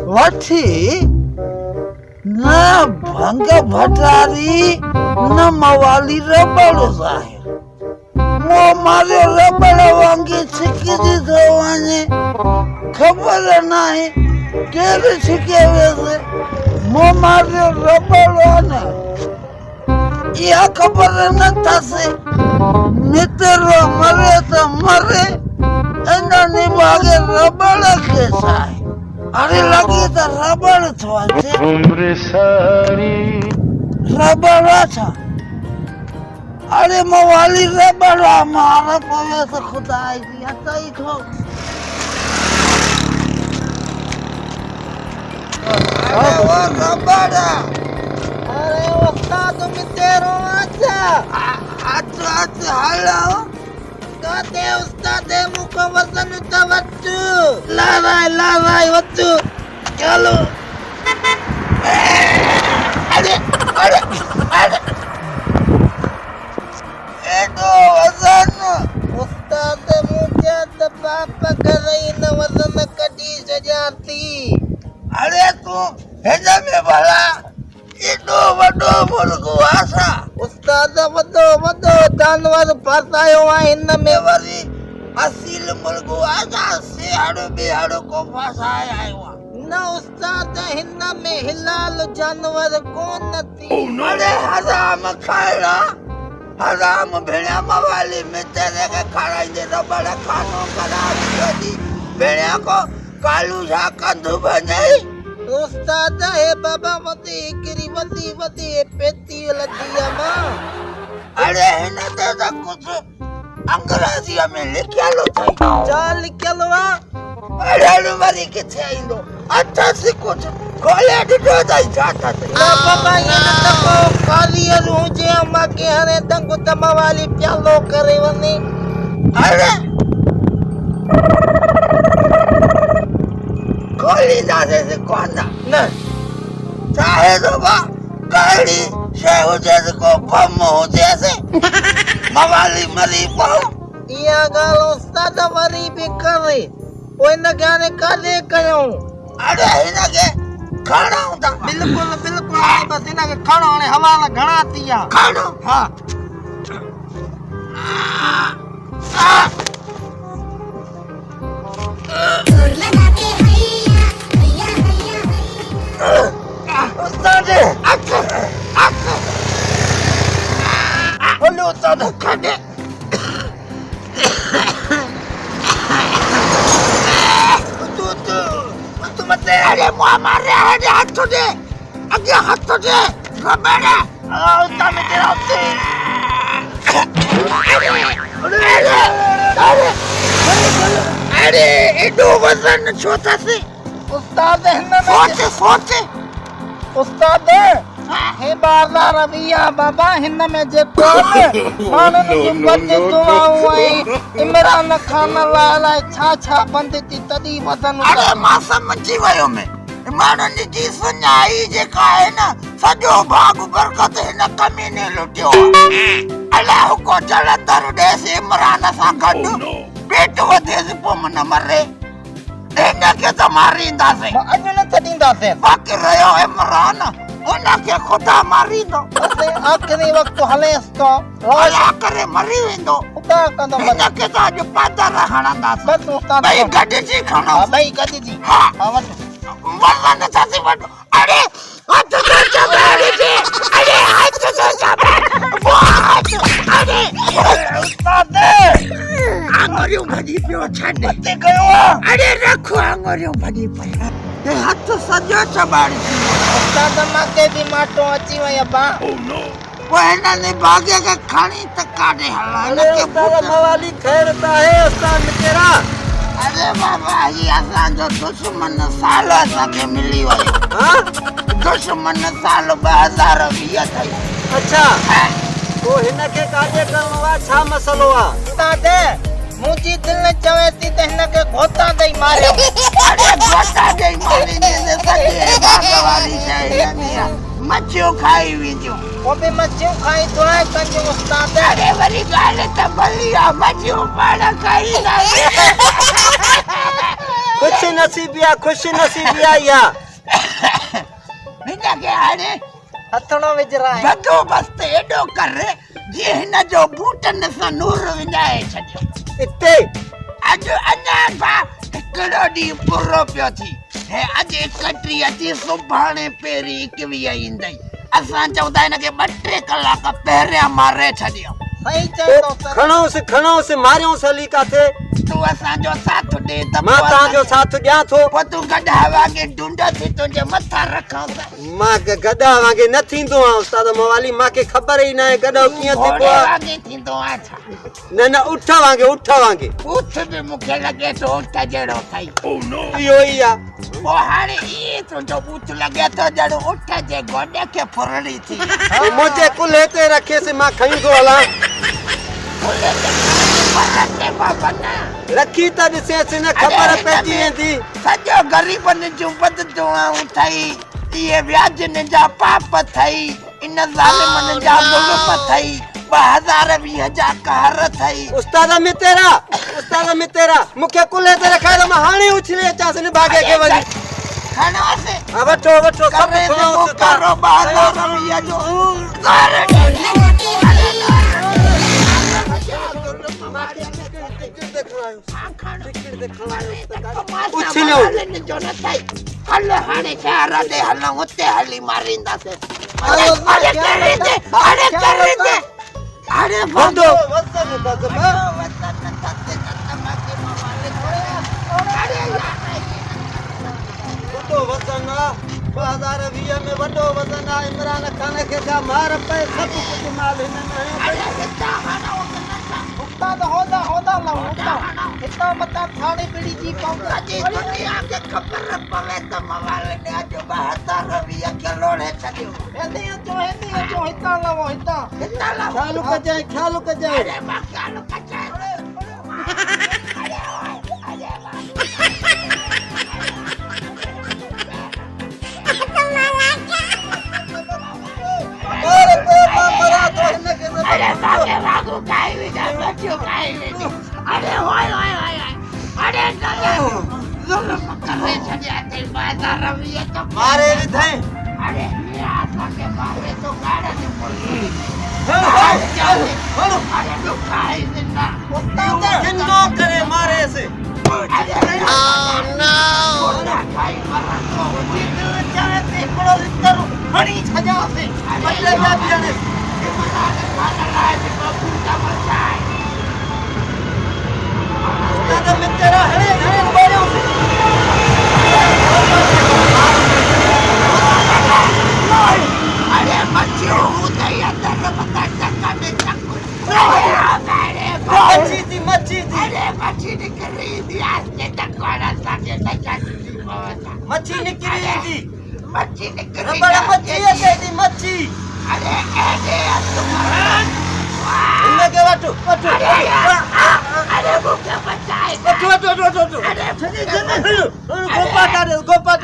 वठी न भंग भटारी न मवाली रबड़ ज़ाहिर मो मारे रबड़ वांगे छिकी दीधो वञे ख़बर नाहे केर छिके वेसे मो मारे रबड़ न इहा ख़बर न थसे नितरो मरे त मरे इन्हनि भागे रबड़ के साए अरे लगी तो रबड़ थो अचे उम्र सारी रबड़ था अरे मवाली रबड़ मारा पवे से खुदा की हताई खो अरे वो रबड़ अरे उस्ताद मितेरो अच्छा अच्छा हलाओ कहते उस्ताद मुको वजन तवज्जो लाराय वज्जो चलो अरे एडो वजन उस्ताद मुझे तो पापा करे न वजन कडी सजाती अरे तू हेजा में भला एडो वडो मुर्गो आसा उस्ताद वडो जानवर फसायो आहे इन में वरी असील मुर्गो आजा सिहाड़ो बिहाड़ो को फसाए आयो न उस्ताद हिन में हिलाल जानवर कोन थी अरे हराम खाइला हराम भेड़िया मवाली में तेरे के खाराई दे रबड़ खानो करा दी भेड़िया को कालू झा कंधु बने उस्ताद है बाबा मती गिरी वती पेती लतिया मां अरे हिन ते त कुछ अंग्रेजी में लिखियलो थई जा लिखियलो अरे वरी किथे आइंदो अच्छा से कुछ खोले ॾिठो थई जाता ते बाबा ये न को कालियर हुजे अम्मा के हने दंग तमा वाली प्यालो करे वने अरे खोली दासे से कोना न चाहे तो बा गाड़ी से हो जैसे को बम हो जैसे मवाली मरी पाओ या गाल उस्ताद मरी भी करे ओए न गाने काले कयो अरे हिन के खाना होता बिल्कुल बस हिन के खाना ने हवाला घणा थिया खानो हां उस्ताद हेलो उस्ताद खाने तू मत अरे मुआ मारे है हाथ दे आगे हाथ दे रबड़ उस्ताद में तेरा से अरे एडो वजन छोटा से उस्ताद हिन सोचे उस्ताद हे बाला रविया बाबा हिन में जे कोन मानन जी बंद दुआऊं आई इमरान खान लाला छा बंद थी तदी वजन अरे मां समझी वयो में मानन जी सुनाई जे का है ना सजो भाग बरकत हिन कमीने लुटियो अल्लाह को जलंधर देस इमरान सा गड पेट वधे से पोमन मरे इन्हें के तो मारींदा से अजन तदींदा से बाकी रयो इमरान उन्हें के खुदा मारींदो असे आखिरी वक्त हलेस तो अल्लाह करे मरी वेंदो खुदा कंदो इन्हें के तो आज पादर हणंदा बस उस्ताद भाई गड्डी जी खाना भाई गड्डी जी हां वजन सासी वडो अरे हाथ तो चबाड़ी जी अरे हाथ तो चबाड़ी अरे उस्ताद आंगरियों भजी पियो छाड़े ते गयो अरे रखो आंगरियों भजी पियो ए हाथ सजो चबाड़ी उस्ताद माके भी माटो अची वया बा ओ नो वो है ने भागे के खानी तक काटे हला के उस्ताद मवाली खैरता है उस्ताद तेरा अरे बाबा ये असांजो दुश्मन साल असांखे मिली वियो हाँ दुश्मन साल 2020 अथई अच्छा तो हिनखे काॾे करिणो आहे छा मसलो आहे उस्ताद मुंहिंजी दिलि चवे थी त हिनखे गोता ॾेई मारियो अरे गोता ॾेई मारींदे सॼे भाग वारी शइ हलंदी आहे मच्छियूं खाई विझूं वो बि मच्छियूं खाई दुआ कजो उस्ताद अरे वरी ॻाल्हि त भली आहे मच्छियूं पाण खाईंदासीं खुश नसीबी आहे इहा हिनखे हाणे हथड़ो विझरा बंदोबस्त एॾो कर जीअं हिन जो बूटनि सां नूर विञाए छॾियो हिते अॼु अञा हिकिड़ो ॾींहुं पूरो पियो थी हे अॼु 31 अची सुभाणे पहिरीं 21 ईंदई असां चवंदा हिनखे 2-3 कलाक पहिरियां मारे छॾियो सही चयो खणोसि मारियोसि हली काथे तूं असांजो साथ ॾे त मां तव्हांजो साथ ॾियां थो पोइ तूं गॾा वांगे ढूंढ थी तुंहिंजे मथां रखां मां गॾा वांगे न थींदो आहियां उस्ताद मवाली मूंखे ख़बर ई न आहे गॾा कीअं थींदो आहे वांगे थींदो आहे छा न उठ वांगे उठ बि मूंखे लॻे थो उठ जहिड़ो अथई इहो ई आहे पोइ हाणे इहे तुंहिंजो बूथ लॻे थो ॼणो उठ जे गोॾे खे फुरड़ी थी मुंहिंजे कुल्हे ते रखेसि मां खईंदो हलां रखी त ॾिसेसि न ख़बर पइजी वेंदी सॼो ग़रीबनि जूं बददुआऊं अथई इहे व्याजनि जा पाप अथई इन ज़ालिमनि जा ज़ुल्म अथई 2020 जा कहर अथई उस्ताद में तेरा मूंखे कुल्हे ते रखाए त मां हाणे उछले अचांसि न भागे खे वञी खणोसि वठो सभु खणोसि करो 2020 जो हल हाणे शहर ॾे हलूं हुते हली मारींदासीं अरे बंदो वज़न 2020 में वॾो वज़न आहे इमरान खान खे छा मार पए सभु कुझु माल हिन में उस्ताद होदा हितां मथां थाणे बिड़ी जी सॼी दुनिया खे ख़बर पवे त मवाल ने अॼु 2020 खे लोड़े छॾियो हेॾे अचो हितां लवो ख़्यालु कजांइ अरे मां ख़्यालु कजांइ अरे बागे बागू खाई विजा बच्चों खाई विजी अरे होय अरे जुल्म करे छॾिया ते 2020 तो मारे विधई अरे असांखे मारे तो गाड़नि मुर्गी अरे तू खाई विजा किनो करे मारेसि खाई मरण को चाहे ते हिकिड़ो लिटर खणी छॾियासीं बदले में ॾियणे अरे मच्छियों उदय अंदर मच्छी थी अरे मच्छी निकली थी आज के तक वाला साके मच्छी निकली थी बड़ा मच्छी है कहती मच्छी अरे ऐसे तुम्हारा इनके वाटो अरे भूखे बचाए वाटो अरे गोपा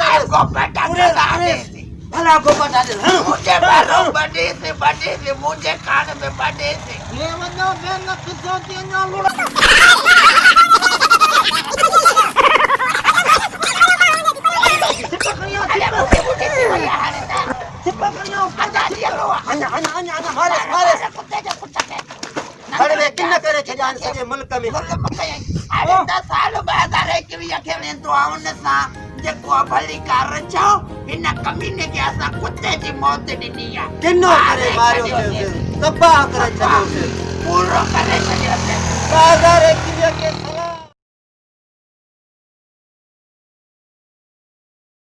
डाले भला गोपा डाले मुझे मारो बड़े से मुझे कान में बड़े से ये वनो मैं न किसो दिनो लुड़ा सॼे मुल्क में अरे 10 साल 2021 खे वेंदो आहे उन सां जेको भली कार चओ हिन कमीने खे असां कुते जी मौत ॾिनी आहे किनो करे मारियो तबाह करे छॾियो पूरो करे छॾियो 2021 खे